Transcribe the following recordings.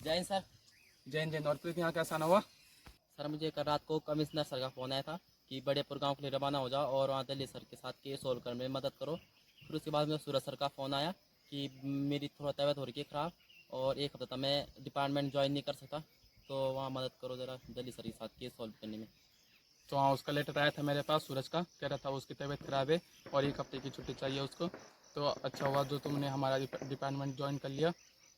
जय हिंद सर। जैन जैन। और प्रीत यहाँ कैसा आना हुआ? सर मुझे कल रात को कमिश्नर सर का फ़ोन आया था कि बड़ेपुर गांव के लिए रवाना हो जाओ और वहाँ दिल्ली सर के साथ केस सोल्व करने में मदद करो। फिर उसके बाद में सूरज सर का फ़ोन आया कि मेरी थोड़ा तबीयत हो रही है ख़राब और एक हफ्ता तक मैं डिपार्टमेंट ज्वाइन नहीं कर सकता, तो वहाँ मदद करो ज़रा दिल्ली सर के साथ केस सॉल्व करने में। तो हाँ, उसका लेटर आया था मेरे पास सूरज का, कह रहा था उसकी तबीयत ख़राब है और एक हफ्ते की छुट्टी चाहिए उसको। तो अच्छा हुआ जो तुमने हमारा डिपार्टमेंट ज्वाइन कर लिया,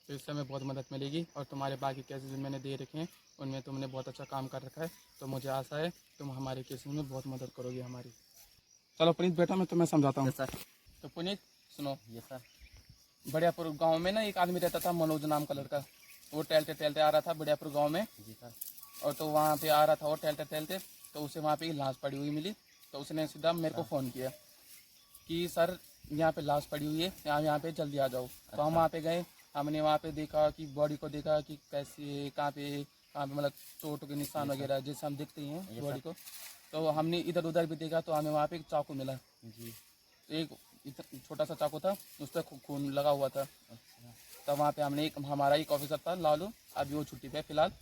तो इससे हमें बहुत मदद मिलेगी। और तुम्हारे बाकी केसेस भी मैंने दे रखे हैं, उनमें तुमने बहुत अच्छा काम कर रखा है, तो मुझे आशा है तुम हमारे केसेस में बहुत मदद करोगी हमारी। चलो पुनीत बेटा, मैं तुम्हें समझाता हूँ। Yes sir. तो पुनीत सुनो, यस सर। बढ़ियापुर गांव में ना एक आदमी रहता था मनोज नाम का लड़का। वो टहलते टहलते आ रहा था बढ़ियापुर गांव में, जी सर। और तो वहाँ पे आ रहा था और टहलते टहलते, तो उसे वहाँ पे लाश पड़ी हुई मिली। तो उसने सीधा मेरे को फ़ोन किया कि सर यहाँ पे लाश पड़ी हुई है, यहाँ पे जल्दी आ जाओ। तो हम वहाँ पे गए, हमने वहाँ पे देखा कि बॉडी को देखा कि कैसे कहाँ पे मतलब चोटों के निशान वगैरह जैसे हम देखते हैं बॉडी को। तो हमने इधर उधर भी देखा, तो हमें वहाँ पे एक चाकू मिला। जी। तो एक छोटा सा चाकू था, उस पर खून लगा हुआ था। अच्छा। तब वहाँ पे हमने हमारा एक ऑफिसर था लालू, अभी वो छुट्टी पे है फिलहाल।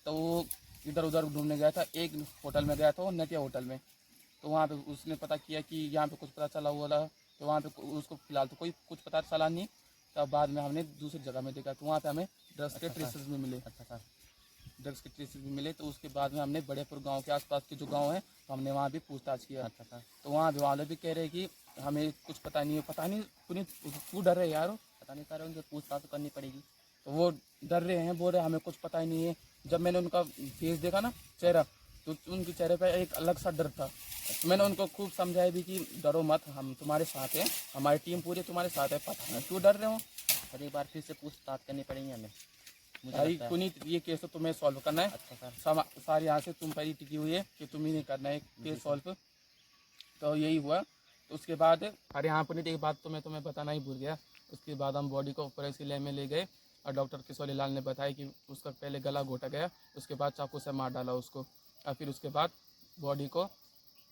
तो वो इधर उधर ढूंढने गया था, एक होटल में गया था, वो नटिया होटल में। तो वहाँ पे उसने पता किया कि यहाँ पे कुछ पता चला हुआ था। तो वहाँ पे उसको फिलहाल तो कोई कुछ पता चला नहीं। तब बाद में हमने दूसरी जगह में देखा, तो वहाँ पे हमें ड्रग्स के ट्रेसेस भी मिले। अच्छा सर। ड्रग्स के ट्रेसेस भी मिले। तो उसके बाद में हमने बढ़ियापुर गांव के आसपास के जो गांव है, तो हमने वहाँ भी पूछताछ किया। अच्छा सर। तो वहाँ भी वाले भी कह रहे कि हमें कुछ पता नहीं है। पता नहीं पुनीत तू डर रहे यार? पता नहीं सर, उनसे पूछताछ तो करनी पड़ेगी। तो वो डर रहे हैं, बोल रहे हमें कुछ पता ही नहीं है। जब मैंने उनका फेस देखा ना, चेहरा, तो उनके चेहरे पे एक अलग सा डर था। तो मैंने उनको खूब समझाया भी कि डरो मत, हम तुम्हारे साथ हैं, हमारी टीम पूरी तुम्हारे साथ है, पता नहीं क्यों डर रहे हो। सर एक बार फिर से पूछताछ करनी पड़ेगी हमें, मुझे भाई लगता है। पुनीत, ये केस तो तुम्हें सॉल्व करना है। अच्छा सर। सारी यहाँ से तुम पर ही टिकी हुई है कि तुम ही नहीं करना है केस सॉल्व। तो यही हुआ। तो उसके बाद, अरे हाँ पुनीत, एक बात तो मैं तुम्हें बताना ही भूल गया। उसके बाद हम बॉडी को फोरेंसिक लैब में ले गए, और डॉक्टर किशोरी लाल ने बताया कि उसका पहले गला घोटा गया, उसके बाद चाकू से मार डाला उसको, और फिर उसके बाद बॉडी को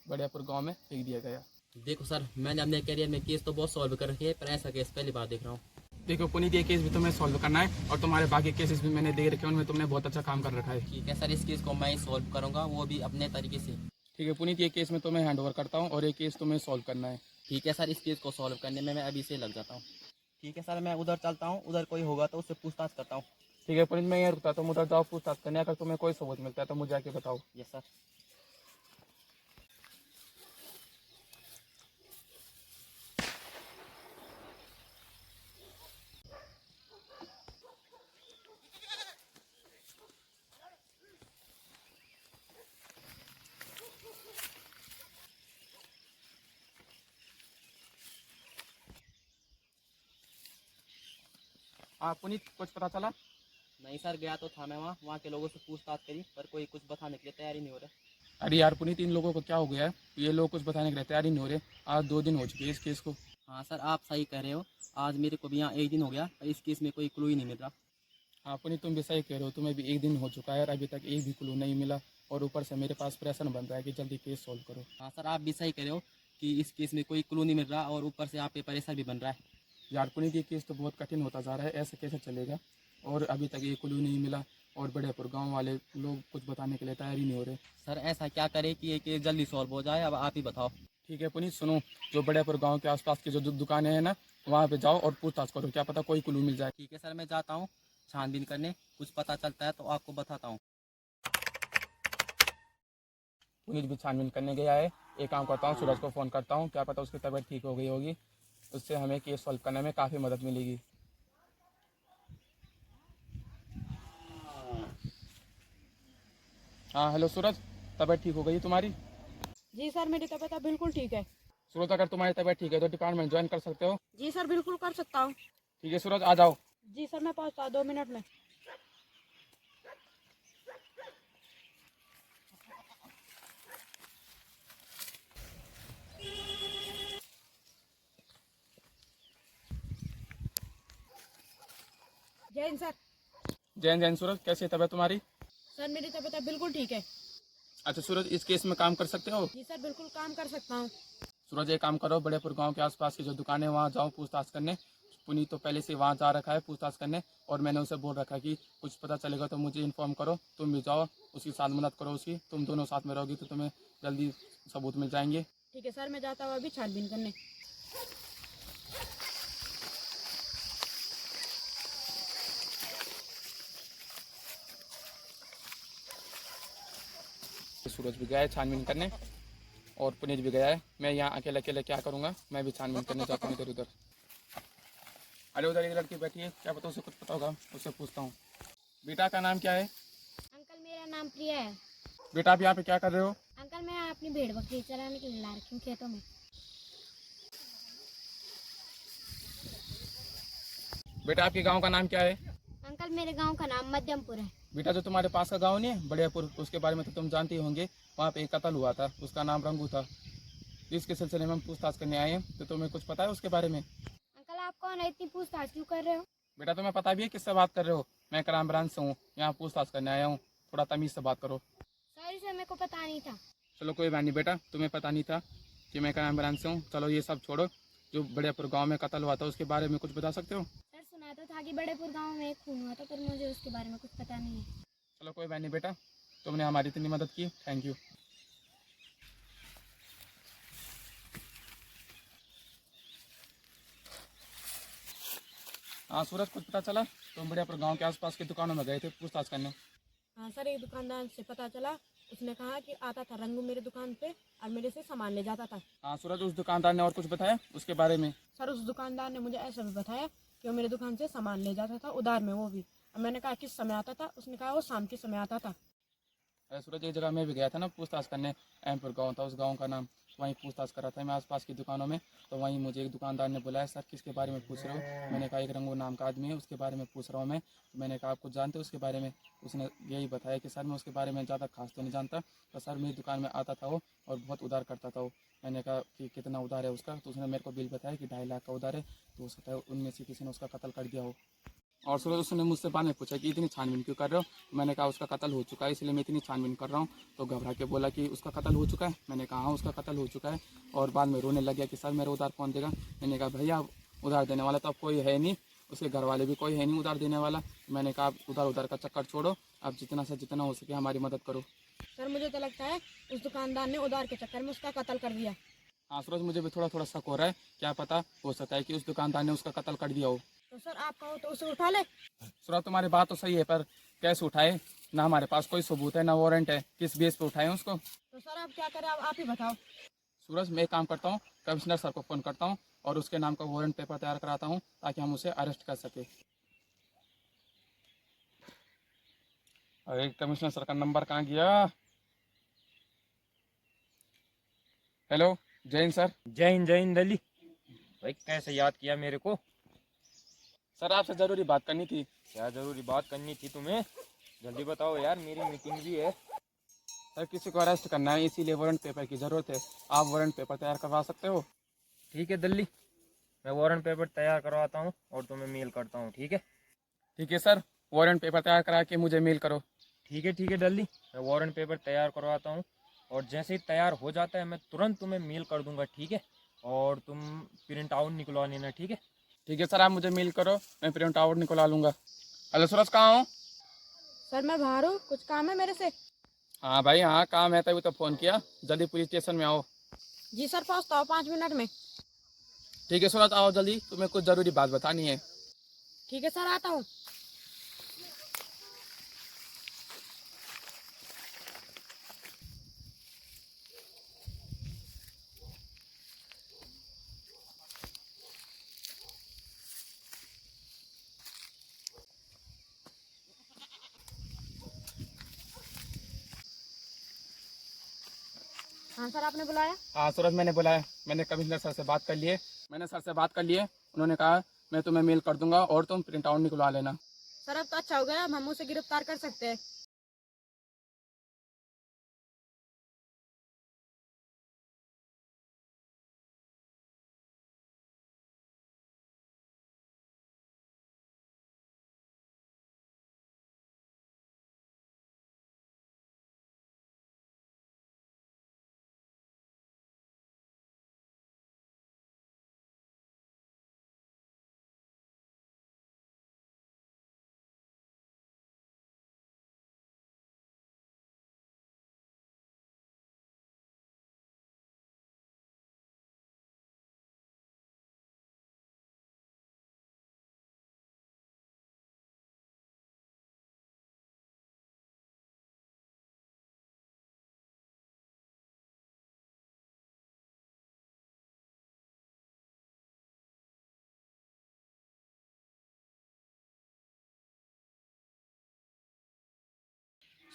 बढ़ियापुर गांव में फेंक दिया गया। देखो सर, मैंने अपने करियर में केस तो बहुत सॉल्व कर रखे है, पर ऐसा केस पहली बार देख रहा हूँ। देखो पुनीत, ये केस भी तुम्हें सॉल्व करना है, और तुम्हारे बाकी केसेस भी मैंने दे रखे हैं, उनमें तुमने बहुत अच्छा काम कर रखा है। ठीक है सर, इस केस को मैं ही सॉल्व करूँगा, वो भी अपने तरीके से। ठीक है पुनीत, ये केस मैं तुम्हें हैंड ओवर करता हूँ, और ये केस तुम्हें सॉल्व करना है। ठीक है सर, इस केस को सॉल्व करने में मैं अभी से लग जाता हूँ। ठीक है सर, मैं उधर चलता हूँ, उधर कोई होगा तो उससे पूछताछ करता हूँ। ठीक है पुनीत, मैं ये रुकता, तुम उधर जाओ पूछताछ करने। अगर तुम्हें कोई सबूत मिलता है तो मुझे आके बताओ। Yes sir. हाँ पुनीत, कुछ पता चला? नहीं सर, गया तो था मैं वहाँ, वहाँ के लोगों से पूछताछ करी, पर कोई कुछ बताने के लिए तैयार ही नहीं हो रहा। अरे यार पुनीत, इन लोगों को क्या हो गया है? ये लोग कुछ बताने के लिए तैयार ही नहीं हो रहे। आज 2 दिन हो चुके हैं इस केस को। हाँ सर, आप सही कह रहे हो, आज मेरे को भी यहाँ एक दिन हो गया, पर इस केस में कोई क्लू ही नहीं मिल रहा। हाँ पुनीत, तुम भी सही कह रहे हो, तुम्हें भी 1 दिन हो चुका है और अभी तक एक भी क्लू नहीं मिला। और ऊपर से मेरे पास प्रेशर बन रहा है कि जल्दी केस सॉल्व करो। हाँ सर, आप भी सही कह रहे हो कि इस केस में कोई क्लू नहीं मिल रहा, और ऊपर से आप पे प्रेशर भी बन रहा है। यार पुनीत, ये केस तो बहुत कठिन होता जा रहा है, ऐसे कैसे चलेगा? और अभी तक ये क्लू नहीं मिला, और बढ़ियापुर गाँव वाले लोग कुछ बताने के लिए तैयार ही नहीं हो रहे। सर ऐसा क्या करे कि ये केस जल्दी सॉल्व हो जाए, अब आप ही बताओ। ठीक है पुनीत, सुनो, जो बढ़ियापुर गाँव के आसपास की जो दुकानें हैं ना, वहाँ पे जाओ और पूछताछ करो, क्या पता कोई क्लू मिल जाए। ठीक है सर, मैं जाता हूँ छानबीन करने, कुछ पता चलता है तो आपको बताता हूँ। पुनीत भी छानबीन करने गया है। एक काम करता हूँ, सूरज को फ़ोन करता हूँ, क्या पता उसकी तबीयत ठीक हो गई होगी, उससे हमें केस सॉल्व करने में काफ़ी मदद मिलेगी। हाँ हेलो सूरज, तबीयत ठीक हो गई तुम्हारी? जी सर, मेरी तबीयत अब बिल्कुल ठीक है। सूरज, अगर तुम्हारी तबीयत ठीक है तो डिपार्टमेंट ज्वाइन कर सकते हो। जी सर, बिल्कुल कर सकता हूँ। ठीक है सूरज, आ जाओ। जी सर, मैं पहुँचता हूँ 2 मिनट में। जय हिंद सर। जैन जैन। सूरज, कैसी है तबीयत तुम्हारी? सर मेरी तबीयत अब बिल्कुल ठीक है। अच्छा सूरज, इस केस में काम कर सकते हो? जी सर, बिल्कुल काम कर सकता हूँ। सूरज, एक काम करो, बढ़ियापुर गाँव के आसपास की जो दुकानें, वहाँ जाओ पूछताछ करने, पुनीत तो पहले से वहाँ जा रखा है पूछताछ करने, और मैंने उसे बोल रखा है कि कुछ पता चलेगा तो मुझे इन्फॉर्म करो, तुम भी जाओ उसकी साथ मदद करो उसकी, तुम दोनों साथ में रहोगी तो तुम्हें जल्दी सबूत मिल जाएंगे। ठीक है सर, मैं जाता हूँ अभी छानबीन करने। सूरज भी गया है छानबीन करने और पुनीत भी गया है। मैं यहाँ अकेले अकेले क्या करूँगा, मैं भी छानबीन करने जाता हूँ इधर उधर। अरे उधर एक लड़की बैठी है, क्या पता उसे कुछ पता होगा, उससे पूछता हूँ। बेटा का नाम क्या है? अंकल मेरा नाम प्रिया है। बेटा आप यहाँ पे क्या कर रहे हो? अंकल मैं अपनी भेड़ बकरी चराने के लिए ला रखी हूँ खेतों में। बेटा आपके गांव का नाम क्या है? अंकल मेरे गांव का नाम मध्यमपुर है। बेटा जो तुम्हारे पास का गांव नहीं है बढ़ियापुर, उसके बारे में तो तुम जानते ही होंगे। वहाँ पे एक कत्ल हुआ था, उसका नाम रंगू था। इसके सिलसिले में हम पूछताछ करने आए हैं, तो तुम्हें कुछ पता है उसके बारे में? अंकल आप कौन है, इतनी पूछताछ क्यों कर रहे हो? बेटा तुम्हें पता भी है किससे बात कर रहे हो? मैं क्राइम ब्रांच से हूँ, यहाँ पूछताछ करने आया हूँ, थोड़ा तमीज़ से बात करो। सॉरी सर, मेरे को पता नहीं था। चलो कोई बात नहीं बेटा, तुम्हें पता नहीं था कि मैं क्राइम ब्रांच से हूँ। चलो ये सब छोड़ो, जो बढ़ियापुर गाँव में कत्ल हुआ था उसके बारे में कुछ बता सकते हो? सर सुना तो था कि बड़ेपुर गांव में एक खून हुआ था, पर मुझे उसके बारे में कुछ पता नहीं है। चलो कोई बात नहीं बेटा, तुमने हमारी इतनी मदद की, थैंक यू। हाँ सूरज, कुछ पता चला? तुम बढ़ियापुर गांव के आसपास की दुकानों में गए थे पूछताछ करने। हाँ सर, एक दुकानदार से पता चला, उसने कहा कि आता था रंगू मेरे दुकान पे और मेरे से सामान ले जाता था। हाँ सूरज, उस दुकानदार ने और कुछ बताया उसके बारे में? सर उस दुकानदार ने मुझे ऐसा भी बताया कि वो मेरे दुकान से सामान ले जाता था उधार में, वो भी। और मैंने कहा किस समय आता था, उसने कहा वो शाम के समय आता था। अरे सूरज, एक जगह मैं भी गया था ना पूछताछ करने, अहमपुर गांव था उस गांव का नाम। वहीं पूछताछ कर रहा था मैं आसपास की दुकानों में, तो वहीं मुझे एक दुकानदार ने बुलाया, सर किसके बारे में पूछ रहे हो? मैंने कहा एक रंगू नाम का आदमी है, उसके बारे में पूछ रहा हूँ मैं। तो मैंने कहा आप कुछ जानते हो उसके बारे में? उसने यही बताया कि सर मैं उसके बारे में ज़्यादा खास तो नहीं जानता, पर सर मेरी दुकान में आता था वो और बहुत उधार करता था वो। मैंने कहा कि कितना उधार है उसका, तो उसने मेरे को बिल बताया कि 2.5 लाख का उधार है। तो हो सकता है उनमें से किसी ने उसका कत्ल कर दिया हो। और सूरज, उसने मुझसे बाद में पूछा कि इतनी छानबीन क्यों कर रहे हो? तो मैंने कहा उसका कत्ल हो चुका है इसलिए मैं इतनी छानबीन कर रहा हूँ। तो घबरा के बोला कि उसका कत्ल हो चुका है। मैंने कहा हाँ उसका कत्ल हो चुका है, और बाद में रोने लग गया कि सर मेरा उधार कौन देगा? मैंने कहा भैया उधार देने वाला तो अब कोई है नहीं, उसके घर वाले भी कोई है नहीं उधार देने वाला। मैंने कहा आप उधार का चक्कर छोड़ो, आप जितना से जितना हो सके हमारी मदद करो। सर मुझे तो लगता है उस दुकानदार ने उधार के चक्कर में उसका कत्ल कर दिया। हाँ सूरज, मुझे भी थोड़ा थोड़ा शक हो रहा है, क्या पता हो सकता है कि उस दुकानदार ने उसका कत्ल कर दिया हो। तो सर आप कहो तो उसे उठा ले। सूरज तुम्हारी बात तो सही है, पर कैसे उठाए? ना हमारे पास कोई सबूत है ना वारंट है, किस बेस पे उठाए उसको? तो सर आप क्या करें, आप ही बताओ। सूरज मैं एक काम करता हूँ, कमिश्नर सर को फ़ोन करता हूँ और उसके नाम का वारंट पेपर तैयार कराता हूँ ताकि हम उसे अरेस्ट कर सके। अरे कमिश्नर सर का नंबर कहाँ गया? हेलो, जय हिंद सर। जय हिंद अली भाई, कैसे याद किया मेरे को? सर आपसे ज़रूरी बात करनी थी। क्या जरूरी बात करनी थी तुम्हें? जल्दी बताओ यार, मेरी मीटिंग भी है। सर किसी को अरेस्ट करना है इसीलिए वारंट पेपर की ज़रूरत है, आप वारंट पेपर तैयार करवा सकते हो? ठीक है दिल्ली, मैं वारंट पेपर तैयार करवाता हूँ और तुम्हें मेल करता हूँ, ठीक है? ठीक है सर, वारंट पेपर तैयार करा के मुझे मेल करो। ठीक है दिल्ली, मैं वारंट पेपर तैयार करवाता हूँ और जैसे ही तैयार हो जाता है मैं तुरंत तुम्हें मेल कर दूंगा, ठीक है? और तुम प्रिंट आउट निकलवा लेना, ठीक है? ठीक है सर, आप मुझे मेल करो, मैं प्रिंट आउट निकलवा लूँगा। हेलो सूरज, कहाँ हो? सर मैं बाहर हूँ, कुछ काम है मेरे से। हाँ भाई हाँ, काम है तभी तो फ़ोन किया, जल्दी पुलिस स्टेशन में आओ। जी सर पहुँचता हूँ 5 मिनट में। ठीक है सूरज, आओ जल्दी, तुम्हें कुछ ज़रूरी बात बतानी है। ठीक है सर, आता हूँ। हाँ सर, आपने बुलाया? हाँ सूरज, मैंने बुलाया, मैंने कमिश्नर सर से बात कर लिए। उन्होंने कहा मैं तुम्हें मेल कर दूंगा और तुम प्रिंट आउट निकलवा लेना। सर अब तो अच्छा हो गया, अब हम उसे गिरफ्तार कर सकते हैं।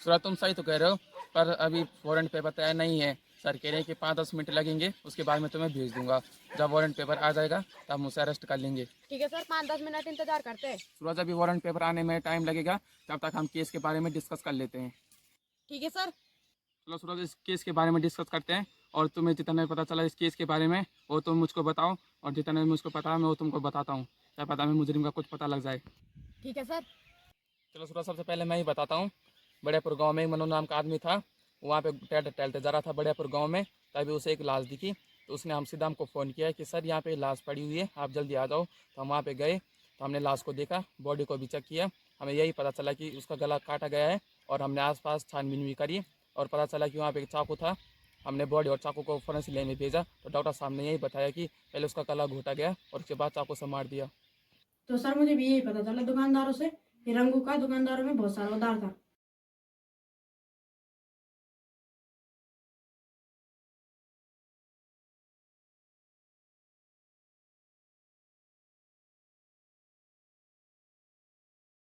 सूरज तुम सही तो कह रहे हो, पर अभी वारंट पेपर तैयार नहीं है। सर कह रहे हैं कि 5-10 मिनट लगेंगे, उसके बाद मैं तुम्हें भेज दूंगा। जब वारंट पेपर आ जाएगा तब मुझसे अरेस्ट कर लेंगे। ठीक है सर, 5-10 मिनट इंतजार करते हैं। सूरज अभी वारंट पेपर आने में टाइम लगेगा, तब तक हम केस के बारे में डिस्कस कर लेते हैं। ठीक है सर। चलो सूरज इस केस के बारे में डिस्कस करते हैं, और तुम्हें जितना पता चला इस केस के बारे में वो तुम मुझको बताओ, और जितना मुझको पता है मैं वो तुमको बताता हूँ। क्या पता मैं मुजरिम का कुछ पता लग जाए। ठीक है सर। चलो सूरज सबसे पहले मैं ही बताता हूँ। बड़ेपुर गांव में एक मनु नाम का आदमी था। वहाँ पे टहलते टहलते जा रहा था बड़ेपुर गांव में, तभी उसे एक लाश दिखी। तो उसने हम सीधा हमको फ़ोन किया कि सर यहाँ पे लाश पड़ी हुई है, आप जल्दी आ जाओ। तो हम वहाँ पे गए, तो हमने लाश को देखा, बॉडी को भी चेक किया। हमें यही पता चला कि उसका गला काटा गया है, और हमने आसपास छानबीन भी करी और पता चला कि वहाँ पे एक चाकू था। हमने बॉडी और चाकू को फोरेंसिक लैब में भेजा, तो डॉक्टर साहब ने यही बताया कि पहले उसका गला घोटा गया और उसके बाद चाकू से मार दिया। तो सर मुझे भी यही पता चला दुकानदारों से कि रंगू का दुकानदारों में बहुत सारा उधार था।